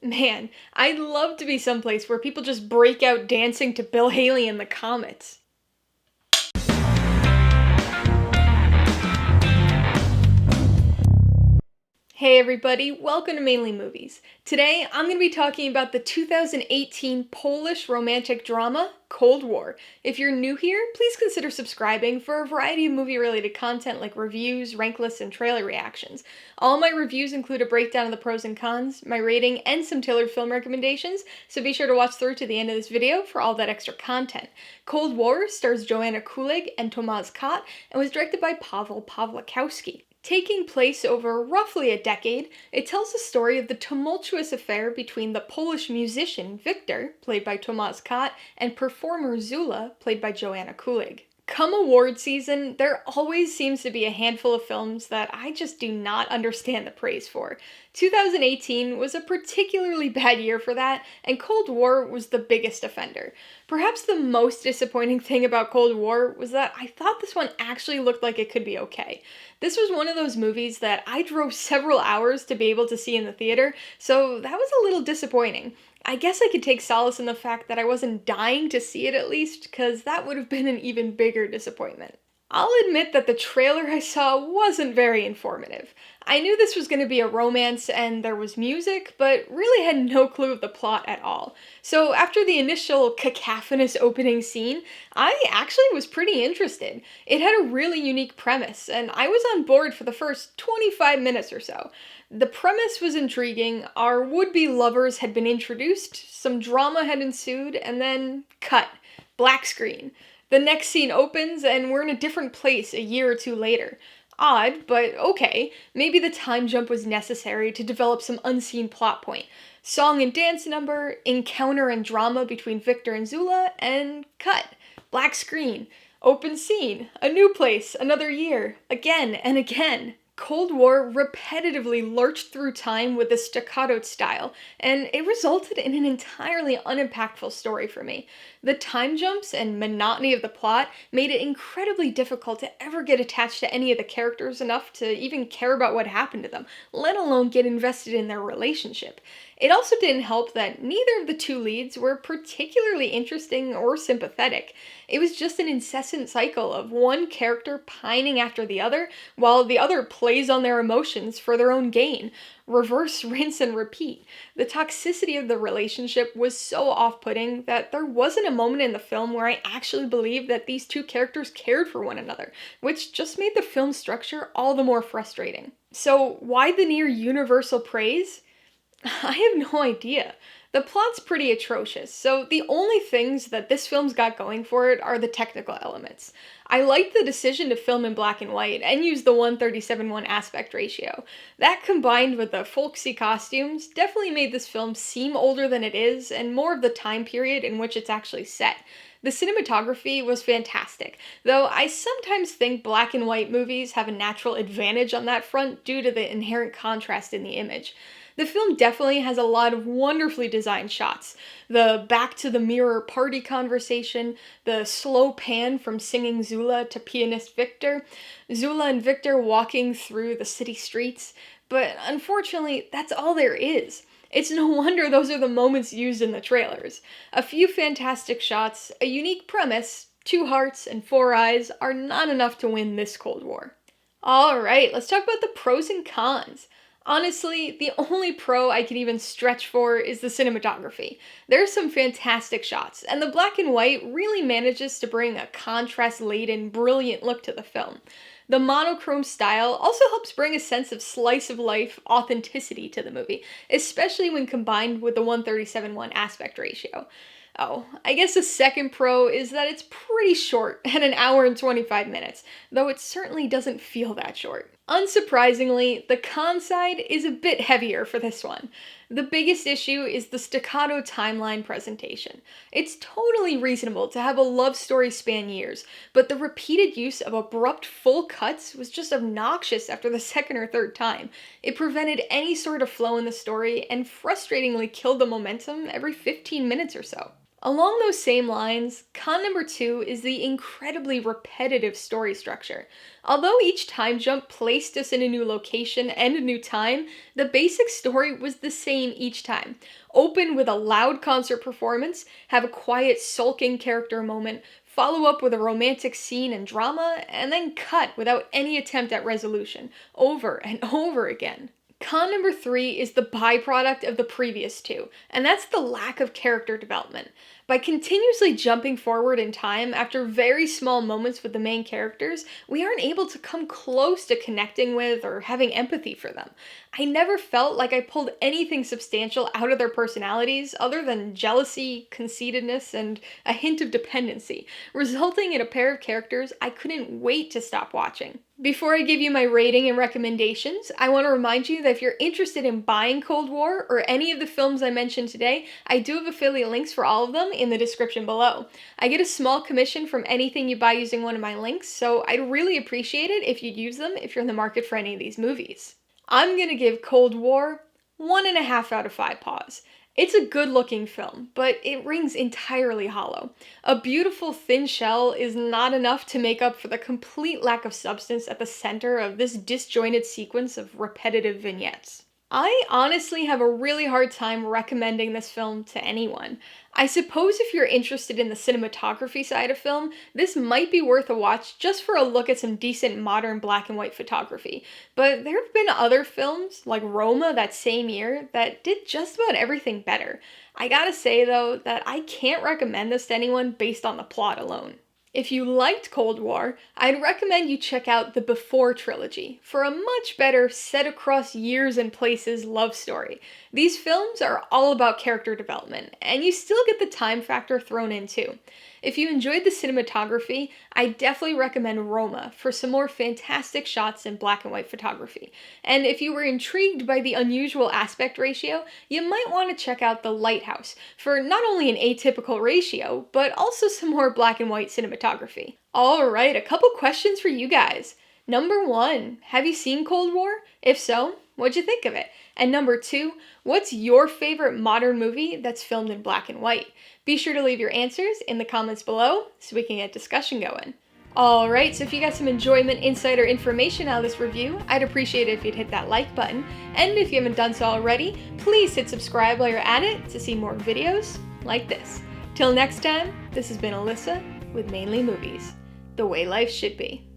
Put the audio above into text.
Man, I'd love to be someplace where people just break out dancing to Bill Haley and the Comets. Hey everybody, welcome to Mainly Movies. Today I'm going to be talking about the 2018 Polish romantic drama, Cold War. If you're new here, please consider subscribing for a variety of movie-related content like reviews, rank lists, and trailer reactions. All my reviews include a breakdown of the pros and cons, my rating, and some tailored film recommendations, so be sure to watch through to the end of this video for all that extra content. Cold War stars Joanna Kulig and Tomasz and was directed by Pawlikowski. Taking place over roughly a decade, it tells the story of the tumultuous affair between the Polish musician Victor, played by Tomasz, and performer Zula, played by Joanna Kulig. Come award season, there always seems to be a handful of films that I just do not understand the praise for. 2018 was a particularly bad year for that, and Cold War was the biggest offender. Perhaps the most disappointing thing about Cold War was that I thought this one actually looked like it could be okay. This was one of those movies that I drove several hours to be able to see in the theater, so that was a little disappointing. I guess I could take solace in the fact that I wasn't dying to see it at least, because that would have been an even bigger disappointment. I'll admit that the trailer I saw wasn't very informative. I knew this was going to be a romance and there was music, but really had no clue of the plot at all. So after the initial cacophonous opening scene, I actually was pretty interested. It had a really unique premise, and I was on board for the first 25 minutes or so. The premise was intriguing, our would-be lovers had been introduced, some drama had ensued, and then cut. Black screen. The next scene opens, and we're in a different place a year or two later. Odd, but okay. Maybe the time jump was necessary to develop some unseen plot point. Song and dance number, encounter and drama between Victor and Zula, and cut. Black screen. Open scene. A new place. Another year. Again and again. Cold War repetitively lurched through time with a staccato style, and it resulted in an entirely unimpactful story for me. The time jumps and monotony of the plot made it incredibly difficult to ever get attached to any of the characters enough to even care about what happened to them, let alone get invested in their relationship. It also didn't help that neither of the two leads were particularly interesting or sympathetic. It was just an incessant cycle of one character pining after the other, while the other plays on their emotions for their own gain. Reverse, rinse, and repeat. The toxicity of the relationship was so off-putting that there wasn't a moment in the film where I actually believed that these two characters cared for one another, which just made the film structure all the more frustrating. So, why the near universal praise? I have no idea. The plot's pretty atrocious, so the only things that this film's got going for it are the technical elements. I liked the decision to film in black and white and use the 1:37:1 aspect ratio. That combined with the folksy costumes definitely made this film seem older than it is and more of the time period in which it's actually set. The cinematography was fantastic, though I sometimes think black and white movies have a natural advantage on that front due to the inherent contrast in the image. The film definitely has a lot of wonderfully designed shots. The back-to-the-mirror party conversation, the slow pan from singing Zula to pianist Victor, Zula and Victor walking through the city streets, but unfortunately, that's all there is. It's no wonder those are the moments used in the trailers. A few fantastic shots, a unique premise, 2 hearts and 4 eyes are not enough to win this Cold War. Alright, let's talk about the pros and cons. Honestly, the only pro I can even stretch for is the cinematography. There's some fantastic shots, and the black and white really manages to bring a contrast-laden, brilliant look to the film. The monochrome style also helps bring a sense of slice-of-life authenticity to the movie, especially when combined with the 1:37:1 aspect ratio. Oh, I guess the second pro is that it's pretty short, at an hour and 25 minutes, though it certainly doesn't feel that short. Unsurprisingly, the con side is a bit heavier for this one. The biggest issue is the staccato timeline presentation. It's totally reasonable to have a love story span years, but the repeated use of abrupt full cuts was just obnoxious after the second or third time. It prevented any sort of flow in the story and frustratingly killed the momentum every 15 minutes or so. Along those same lines, con number 2 is the incredibly repetitive story structure. Although each time jump placed us in a new location and a new time, the basic story was the same each time. Open with a loud concert performance, have a quiet sulking character moment, follow up with a romantic scene and drama, and then cut without any attempt at resolution, over and over again. Con number 3 is the byproduct of the previous two, and that's the lack of character development. By continuously jumping forward in time after very small moments with the main characters, we aren't able to come close to connecting with or having empathy for them. I never felt like I pulled anything substantial out of their personalities other than jealousy, conceitedness, and a hint of dependency, resulting in a pair of characters I couldn't wait to stop watching. Before I give you my rating and recommendations, I want to remind you that if you're interested in buying Cold War or any of the films I mentioned today, I do have affiliate links for all of them in the description below. I get a small commission from anything you buy using one of my links, so I'd really appreciate it if you'd use them if you're in the market for any of these movies. I'm gonna give Cold War 1.5 out of 5 paws. It's a good-looking film, but it rings entirely hollow. A beautiful thin shell is not enough to make up for the complete lack of substance at the center of this disjointed sequence of repetitive vignettes. I honestly have a really hard time recommending this film to anyone. I suppose if you're interested in the cinematography side of film, this might be worth a watch just for a look at some decent modern black and white photography. But there have been other films, like Roma that same year, that did just about everything better. I gotta say though, that I can't recommend this to anyone based on the plot alone. If you liked Cold War, I'd recommend you check out the Before trilogy for a much better set across years and places love story. These films are all about character development, and you still get the time factor thrown in too. If you enjoyed the cinematography, I definitely recommend Roma for some more fantastic shots in black and white photography. And if you were intrigued by the unusual aspect ratio, you might want to check out The Lighthouse for not only an atypical ratio, but also some more black and white cinematography. Alright, a couple questions for you guys. Number 1, have you seen Cold War? If so, what'd you think of it? And number 2, what's your favorite modern movie that's filmed in black and white? Be sure to leave your answers in the comments below so we can get discussion going. Alright, so if you got some enjoyment, insight, or information out of this review, I'd appreciate it if you'd hit that like button. And if you haven't done so already, please hit subscribe while you're at it to see more videos like this. Till next time, this has been Alyssa with Mainly Movies, the way life should be.